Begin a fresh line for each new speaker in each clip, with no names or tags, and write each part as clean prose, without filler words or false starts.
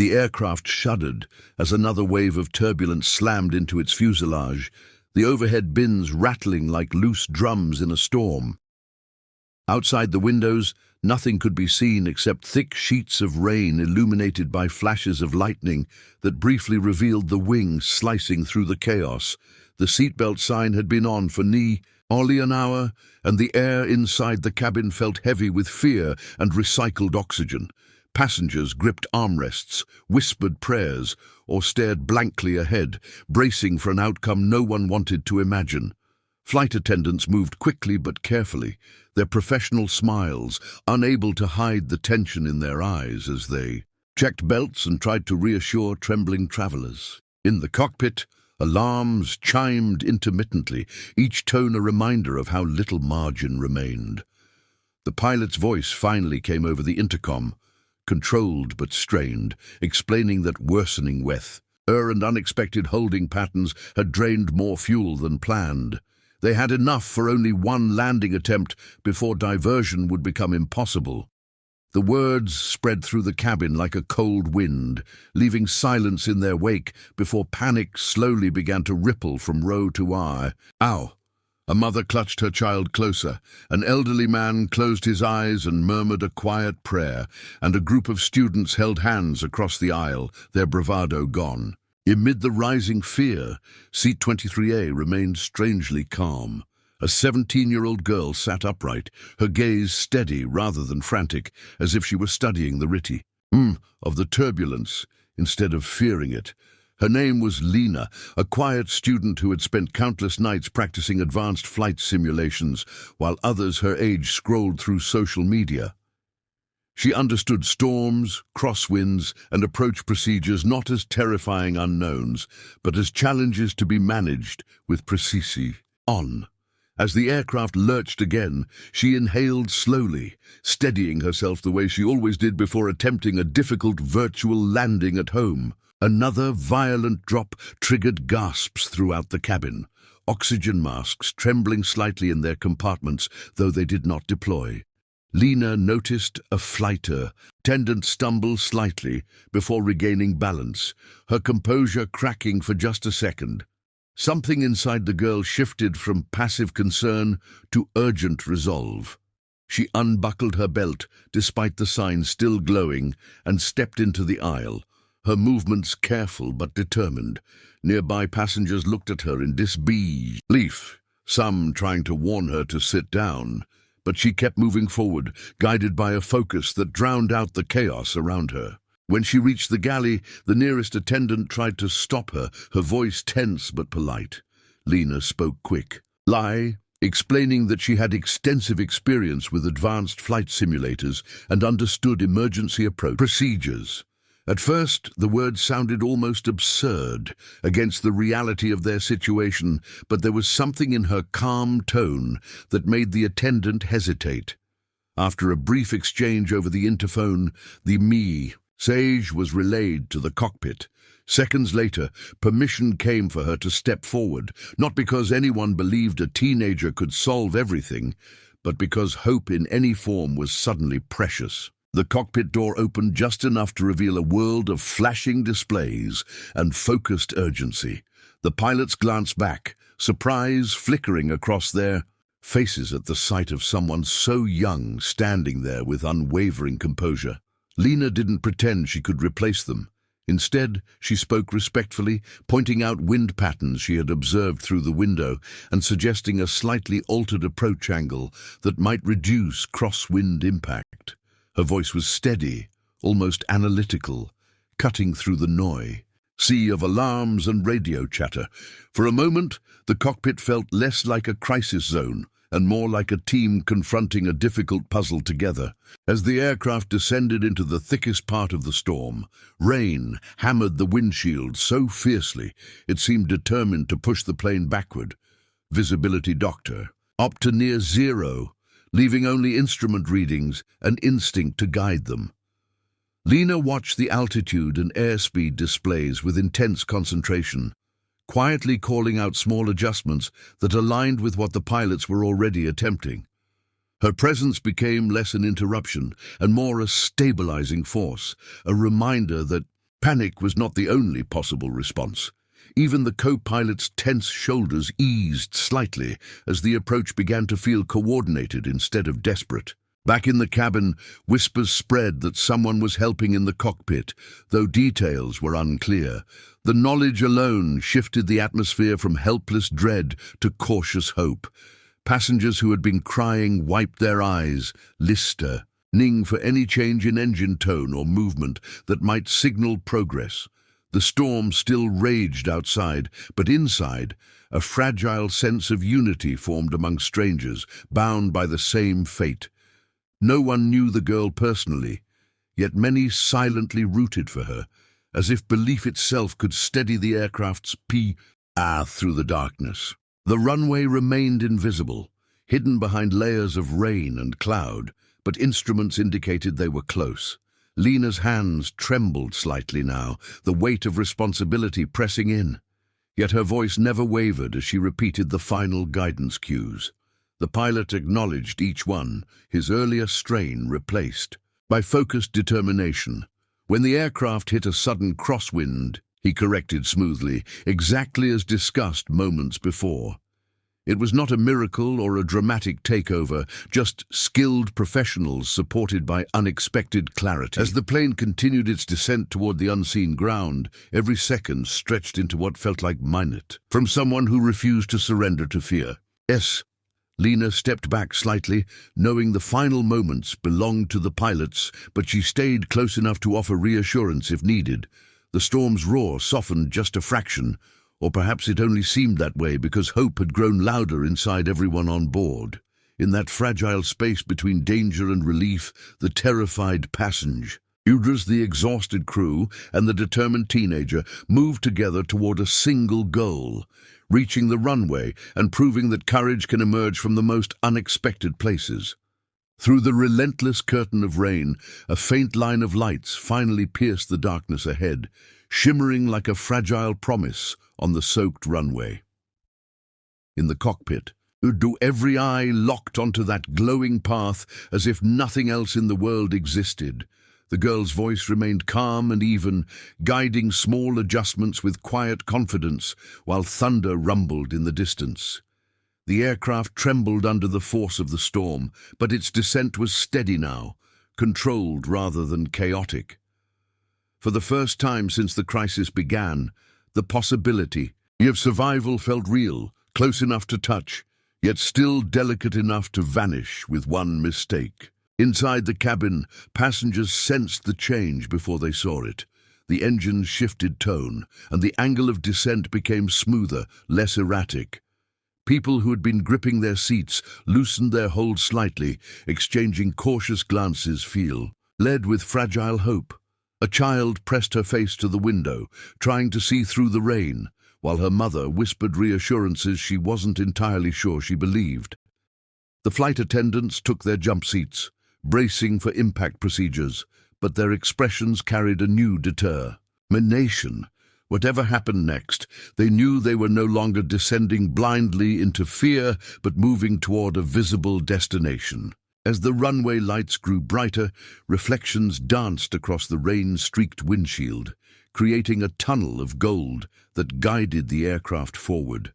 The aircraft shuddered as another wave of turbulence slammed into its fuselage, the overhead bins rattling like loose drums in a storm. Outside the windows, nothing could be seen except thick sheets of rain illuminated by flashes of lightning that briefly revealed the wings slicing through the chaos. The seatbelt sign had been on for nearly an hour, and the air inside the cabin felt heavy with fear and recycled oxygen. Passengers gripped armrests, whispered prayers, or stared blankly ahead, bracing for an outcome no one wanted to imagine. Flight attendants moved quickly but carefully, their professional smiles unable to hide the tension in their eyes as they checked belts and tried to reassure trembling travelers. In the cockpit, alarms chimed intermittently, each tone a reminder of how little margin remained. The pilot's voice finally came over the intercom, controlled but strained, explaining that worsening weather and unexpected holding patterns had drained more fuel than planned. They had enough for only one landing attempt before diversion would become impossible. The words spread through the cabin like a cold wind, leaving silence in their wake before panic slowly began to ripple from row to eye. Ow! A mother clutched her child closer, an elderly man closed his eyes and murmured a quiet prayer, and a group of students held hands across the aisle, their bravado gone. Amid the rising fear, seat 23A remained strangely calm. A 17-year-old girl sat upright, her gaze steady rather than frantic, as if she were studying the rhythm of the turbulence instead of fearing it. Her name was Lena, a quiet student who had spent countless nights practicing advanced flight simulations, while others her age scrolled through social media. She understood storms, crosswinds, and approach procedures not as terrifying unknowns, but as challenges to be managed with precision. As the aircraft lurched again, she inhaled slowly, steadying herself the way she always did before attempting a difficult virtual landing at home. Another violent drop triggered gasps throughout the cabin, oxygen masks trembling slightly in their compartments, though they did not deploy. Lena noticed a flight attendant stumble slightly before regaining balance, her composure cracking for just a second. Something inside the girl shifted from passive concern to urgent resolve. She unbuckled her belt, despite the sign still glowing, and stepped into the aisle, her movements careful but determined. Nearby passengers looked at her in disbelief, some trying to warn her to sit down. But she kept moving forward, guided by a focus that drowned out the chaos around her. When she reached the galley, the nearest attendant tried to stop her, her voice tense but polite. Lena spoke quick, explaining that she had extensive experience with advanced flight simulators and understood emergency approach procedures. At first, the words sounded almost absurd against the reality of their situation, but there was something in her calm tone that made the attendant hesitate. After a brief exchange over the interphone, the message was relayed to the cockpit. Seconds later, permission came for her to step forward, not because anyone believed a teenager could solve everything, but because hope in any form was suddenly precious. The cockpit door opened just enough to reveal a world of flashing displays and focused urgency. The pilots glanced back, surprise flickering across their faces at the sight of someone so young standing there with unwavering composure. Lena didn't pretend she could replace them. Instead, she spoke respectfully, pointing out wind patterns she had observed through the window and suggesting a slightly altered approach angle that might reduce crosswind impact. Her voice was steady, almost analytical, cutting through the sea of alarms and radio chatter. For a moment, the cockpit felt less like a crisis zone and more like a team confronting a difficult puzzle together. As the aircraft descended into the thickest part of the storm, rain hammered the windshield so fiercely it seemed determined to push the plane backward. Visibility up to near zero, leaving only instrument readings and instinct to guide them. Lena watched the altitude and airspeed displays with intense concentration, quietly calling out small adjustments that aligned with what the pilots were already attempting. Her presence became less an interruption and more a stabilizing force, a reminder that Panic was not the only possible response. Even the co-pilot's tense shoulders eased slightly as the approach began to feel coordinated instead of desperate. Back in the cabin, whispers spread that someone was helping in the cockpit, though details were unclear. The knowledge alone shifted the atmosphere from helpless dread to cautious hope. Passengers who had been crying wiped their eyes, listening for any change in engine tone or movement that might signal progress. The storm still raged outside, but inside, a fragile sense of unity formed among strangers, bound by the same fate. No one knew the girl personally, yet many silently rooted for her, as if belief itself could steady the aircraft's path through the darkness. The runway remained invisible, hidden behind layers of rain and cloud, but instruments indicated they were close. Lena's hands trembled slightly now, the weight of responsibility pressing in. Yet her voice never wavered as she repeated the final guidance cues. The pilot acknowledged each one, his earlier strain replaced by focused determination. When the aircraft hit a sudden crosswind, he corrected smoothly, exactly as discussed moments before. It was not a miracle or a dramatic takeover, just skilled professionals supported by unexpected clarity. As the plane continued its descent toward the unseen ground, every second stretched into what felt like minute. From someone who refused to surrender to fear. Yes. Lena stepped back slightly, knowing the final moments belonged to the pilots, but she stayed close enough to offer reassurance if needed. The storm's roar softened just a fraction, or perhaps it only seemed that way because hope had grown louder inside everyone on board. In that fragile space between danger and relief, the terrified passenger, Udras, the exhausted crew, and the determined teenager moved together toward a single goal, reaching the runway and proving that courage can emerge from the most unexpected places. Through the relentless curtain of rain, a faint line of lights finally pierced the darkness ahead, shimmering like a fragile promise on the soaked runway. In the cockpit, every eye locked onto that glowing path as if nothing else in the world existed. The girl's voice remained calm and even, guiding small adjustments with quiet confidence, while thunder rumbled in the distance. The aircraft trembled under the force of the storm, but its descent was steady now, controlled rather than chaotic. For the first time since the crisis began, the possibility of survival felt real, close enough to touch, yet still delicate enough to vanish with one mistake. Inside the cabin, passengers sensed the change before they saw it. The engines shifted tone, and the angle of descent became smoother, less erratic. People who had been gripping their seats loosened their hold slightly, exchanging cautious glances, led with fragile hope. A child pressed her face to the window, trying to see through the rain, while her mother whispered reassurances she wasn't entirely sure she believed. The flight attendants took their jump seats, bracing for impact procedures, but their expressions carried a new determination. Whatever happened next, they knew they were no longer descending blindly into fear, but moving toward a visible destination. As the runway lights grew brighter, reflections danced across the rain-streaked windshield, creating a tunnel of gold that guided the aircraft forward.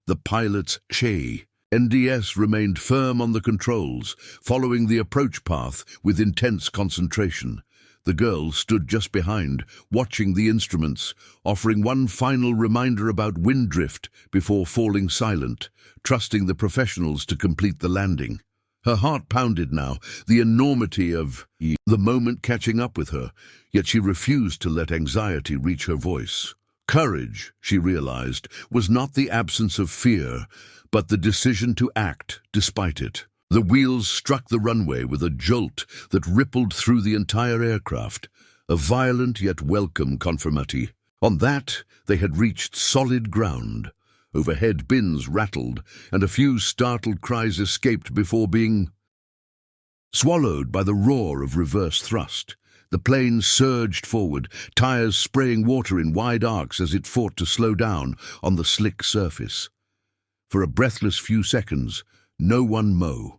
The pilot's NDS remained firm on the controls, following the approach path with intense concentration. The girl stood just behind, watching the instruments, offering one final reminder about wind drift before falling silent, trusting the professionals to complete the landing. Her heart pounded now, the enormity of the moment catching up with her, yet she refused to let anxiety reach her voice. Courage, she realized, was not the absence of fear, but the decision to act despite it. The wheels struck the runway with a jolt that rippled through the entire aircraft, a violent yet welcome confirmation. On that, they had reached solid ground. Overhead bins rattled, and a few startled cries escaped before being swallowed by the roar of reverse thrust. The plane surged forward, tires spraying water in wide arcs as it fought to slow down on the slick surface. For a breathless few seconds, no one moved.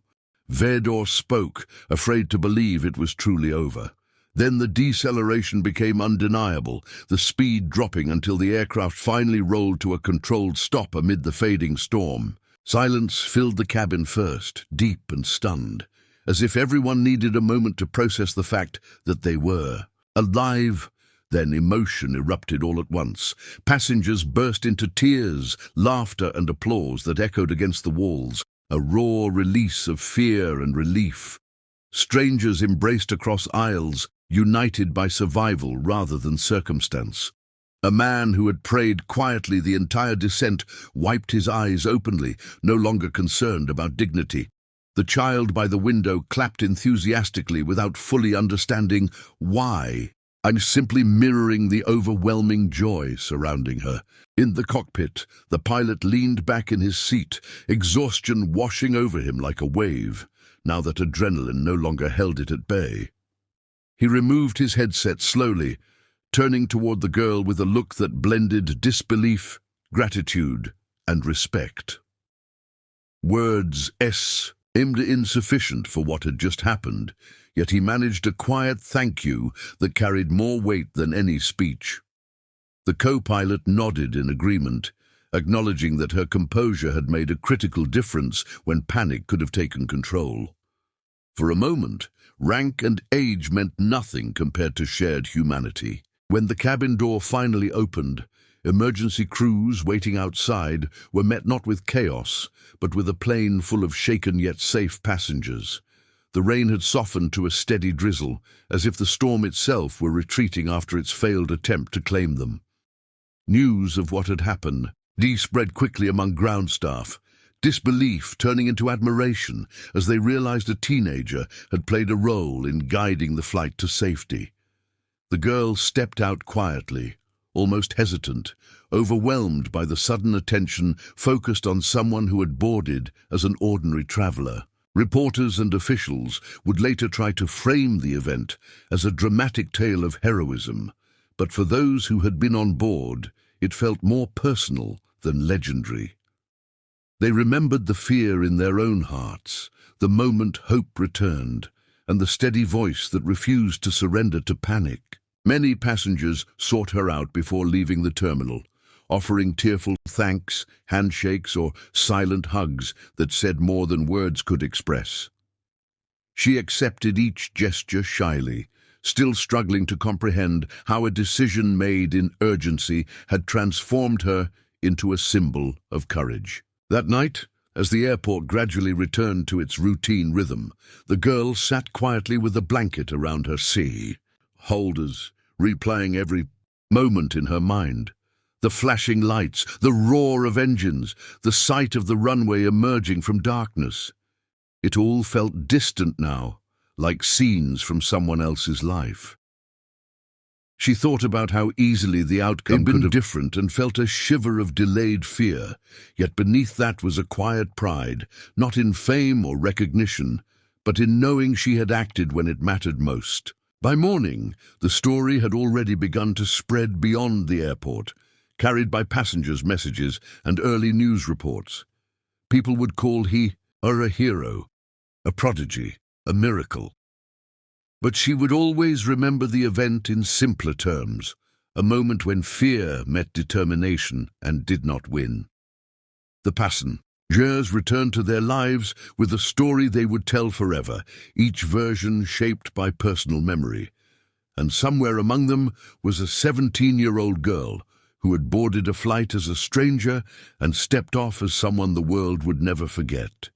Vedor spoke, afraid to believe it was truly over. Then the deceleration became undeniable, the speed dropping until the aircraft finally rolled to a controlled stop amid the fading storm. Silence filled the cabin first, deep and stunned, as if everyone needed a moment to process the fact that they were alive. Then emotion erupted all at once. Passengers burst into tears, laughter and applause that echoed against the walls, a raw release of fear and relief. Strangers embraced across aisles, united by survival rather than circumstance. A man who had prayed quietly the entire descent wiped his eyes openly, no longer concerned about dignity. The child by the window clapped enthusiastically without fully understanding why. I'm simply mirroring the overwhelming joy surrounding her. In the cockpit, the pilot leaned back in his seat, exhaustion washing over him like a wave, now that adrenaline no longer held it at bay. He removed his headset slowly, turning toward the girl with a look that blended disbelief, gratitude, and respect. Words seemed insufficient for what had just happened, yet he managed a quiet thank you that carried more weight than any speech. The co-pilot nodded in agreement, acknowledging that her composure had made a critical difference when panic could have taken control. For a moment, rank and age meant nothing compared to shared humanity. When the cabin door finally opened, emergency crews waiting outside were met not with chaos, but with a plane full of shaken yet safe passengers. The rain had softened to a steady drizzle, as if the storm itself were retreating after its failed attempt to claim them. News of what had happened spread quickly among ground staff, disbelief turning into admiration as they realized a teenager had played a role in guiding the flight to safety. The girl stepped out quietly, almost hesitant, overwhelmed by the sudden attention focused on someone who had boarded as an ordinary traveler. Reporters and officials would later try to frame the event as a dramatic tale of heroism, but for those who had been on board, it felt more personal than legendary. They remembered the fear in their own hearts, the moment hope returned, and the steady voice that refused to surrender to panic. Many passengers sought her out before leaving the terminal, offering tearful thanks, handshakes, or silent hugs that said more than words could express. She accepted each gesture shyly, still struggling to comprehend how a decision made in urgency had transformed her into a symbol of courage. That night, as the airport gradually returned to its routine rhythm, the girl sat quietly with a blanket around her holders, replaying every moment in her mind. The flashing lights, the roar of engines, the sight of the runway emerging from darkness. It all felt distant now, like scenes from someone else's life. She thought about how easily the outcome could have been different and felt a shiver of delayed fear, yet beneath that was a quiet pride, not in fame or recognition, but in knowing she had acted when it mattered most. By morning, the story had already begun to spread beyond the airport, carried by passengers' messages and early news reports. People would call her a hero, a prodigy, a miracle. But she would always remember the event in simpler terms, a moment when fear met determination and did not win. The passengers returned to their lives with a story they would tell forever, each version shaped by personal memory. And somewhere among them was a 17-year-old girl who had boarded a flight as a stranger and stepped off as someone the world would never forget.